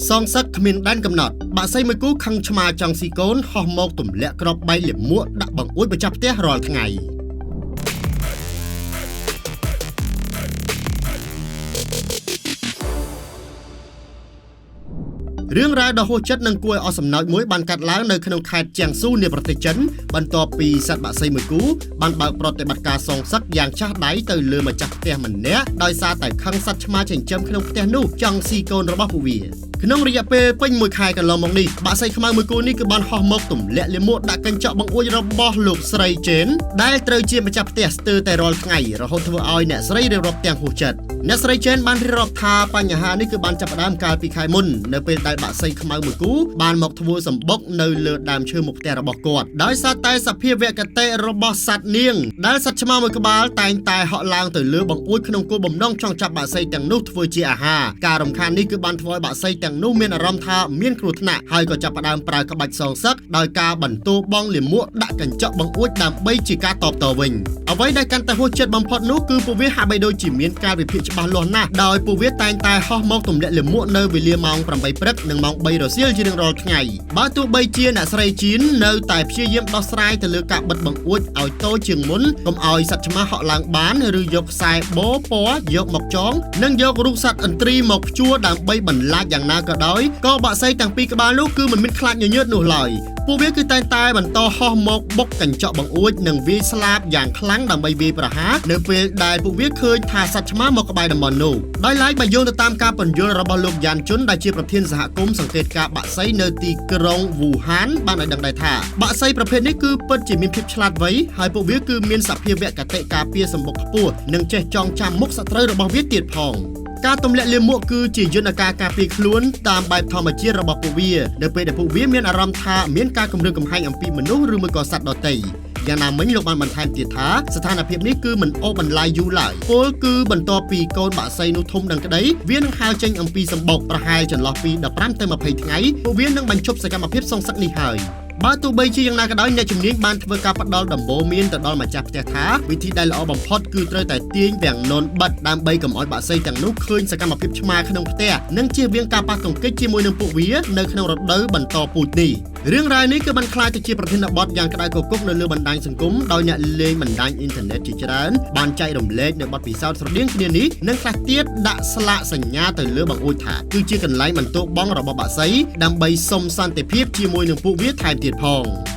សងសឹកគ្មានដែនកំណត់បាក់សីមួយគូខឹងឆ្មាចង់ស៊ីកូនហោះមកទម្លាក់ក្របបែកលាមកដាក់បង្អួចបញ្ចប់ផ្ទះរាល់ថ្ងៃរឿងរ៉ាវដ៏ហួសចិត្តនិងគួរឲ្យអស់សំណើចមួយបានកាត់ឡើងនៅក្នុងខេត្តជាងស៊ូនៃប្រទេសចិនបន្ទាប់ពីសត្វបាក់សីមួយគូបានបើកប្រតិបត្តិការសងសឹកយ៉ាងចាស់ដៃទៅលើម្ចាស់ផ្ទះម្នាក់ដោយសារតែខឹងសត្វឆ្មាចិញ្ចឹមក្នុងផ្ទះនោះចង់ស៊ីកូនរបស់ពួកវាក្នុងរយៈពេលពេញមួយខែកន្លងមកនេះបាក់សីខ្មៅមួយគូនេះគឺបានហោះមកទម្លាក់លាមកដាក់កញ្ចក់បង្អួចរបស់លោកស្រីជេនដែលត្រូវជាម្ចាស់ផ្ទះស្ទើរតែរាល់ថ្ងៃរហូតធ្វើឲ្យអ្នកស្រីរៀបរាប់ទាំងហួសចិត្តអ្នកស្រីជេនបានរៀបរាប់ថាបញ្ហានេះគឺបានចាប់ផ្ដើមកាលពីខែមុននៅពេលដែលបាក់សីខ្មៅមួយគូបានមកធ្វើសម្បុកនៅលើដើមឈើមុខផ្ទះរបស់គាត់ដោយសារតែសភាវគតិរបស់សត្វនាងដែលសត្វឆ្មាមួយក្បាលតែងតែហក់ឡើងទៅលើបង្អួចក្នុងគោលបំណងចង់ចាប់បាក់សីទាំងនោះធ្វើជាអាហារការរំខាននេះគឺបានធ្វើឲ្យបាក់សីទាំងនោះមានអារម្មណ៍ថាមានគ្រោះថ្នាក់ហើយក៏ចាប់ផ្ដើមប្រើក្បាច់សងសឹកដោយការបន្ទោបងលាមកដាក់កញ្ចក់បង្អួចដើម្បីជាការតបតវិញអ្វីដែលកាន់តែហួសចិត្តបំផុតនោះគឺពួកវាហាក់បីដូចជាមានការវិភាគច្បាស់លាស់ណាស់ដោយពួកវាតែងតែហោះមកទម្លាក់លាមកនៅវេលាម៉ោង 8 ព្រឹកនិងម៉ោង 3 រសៀលជារៀងរាល់ថ្ងៃបើទោះបីជាអ្នកស្រីជីននៅតែព្យាយាមដោះស្រាយទៅលើការបិទបង្អួចឲ្យតូចជាងមុនកុំឲ្យសត្វឆ្មាហក់ឡើងបានឬយកខ្សែបូពណ៌យកមកចងនិងយករូបសត្វឥន្ទ្រីមកព្យួរដើម្បីបន្លាចយ៉ាងណាក៏ដោយក៏បាក់សីទាំងពីរក្បាលនោះគឺមិនមានខ្លាចញញើតនោះឡើយពួកវាគឺតែងតែបន្តហោះមកបុកកញ្ចក់បង្អួចនិងវាយស្លាបយ៉ាងខ្លាំងដើម្បីវាយប្រហារនៅពេលដែលពួកវាឃើញថាសត្វឆ្មាមកក្បែរតំបន់នោះដោយឡែកបើយោងទៅតាមការពន្យល់របស់លោកយ៉ានជុនដែលជាប្រធានសហគមន៍សង្កេតការណ៍បាក់សីនៅទីក្រុងវូហានបានឲ្យដឹងដែរថាបាក់សីប្រភេទនេះគឺពិតជាមានភាពឆ្លាតវៃហើយពួកវាគឺមានសភាវគតិការពារសម្បុកខ្ពស់និងចេះចងចាំមុខសត្រូវរបស់វាទៀតផងការទម្លាក់លាមកគឺជាយន្តការការពារខ្លួនតាមបែបធម្មជាតិរបស់ពួកវានៅពេលដែលពួកវាមានអារម្មណ៍ថាមានការគំរាមកំហែងអំពីមនុស្សឬមួយក៏សត្វដទៃយ៉ាងណាមិញលោកបានបន្ថែមទៀតថាស្ថានភាពនេះគឺមិនអូសបន្លាយយូរឡើយពលគឺបន្ទាប់ពីកូនបាក់សីនោះធំដឹងក្តីវានឹងហើរចេញអំពីសម្បុកប្រហែលចន្លោះពី15ទៅ20ថ្ងៃពួកវានឹងបញ្ឈប់សកម្មភាពសងសឹកនេះហើយបើទោះបីជាយ៉ាងណាក៏ដោយអ្នកជំនាញបានធ្វើការផ្ដល់ដំបូន្មានទៅដល់ម្ចាស់ផ្ទះថាវិធីដែលល្អបំផុតគឺត្រូវតែទាញវាំងននបិទដើម្បីកុំឲ្យបាក់សីទាំងនោះឃើញសកម្មភាពឆ្មាក្នុងផ្ទះនិងជៀសវាងការប៉ះទង្គិចជាមួយនឹងពួកវានៅក្នុងរដូវបន្តពូជនេះរឿងរ៉ាវនេះគឺបានក្លាយទៅជាប្រធានបទយ៉ាងក្តៅគគុកនៅលើបណ្ដាញសង្គមដោយអ្នកលេងបណ្ដាញអ៊ីនធឺណិតជាច្រើនបានចែករំលែកនៅបទពិសោធន៍ស្រដៀងគ្នានេះនិងខ្លះទៀតដាក់ស្លាកសញ្ញាទៅលើបង្អួចថាគឺជាកន្លែងបន្ទោបង់របស់បាក់សីដើម្បីសុំសន្តិភាពជាមួយនឹងពួកវាថែមទៀតផង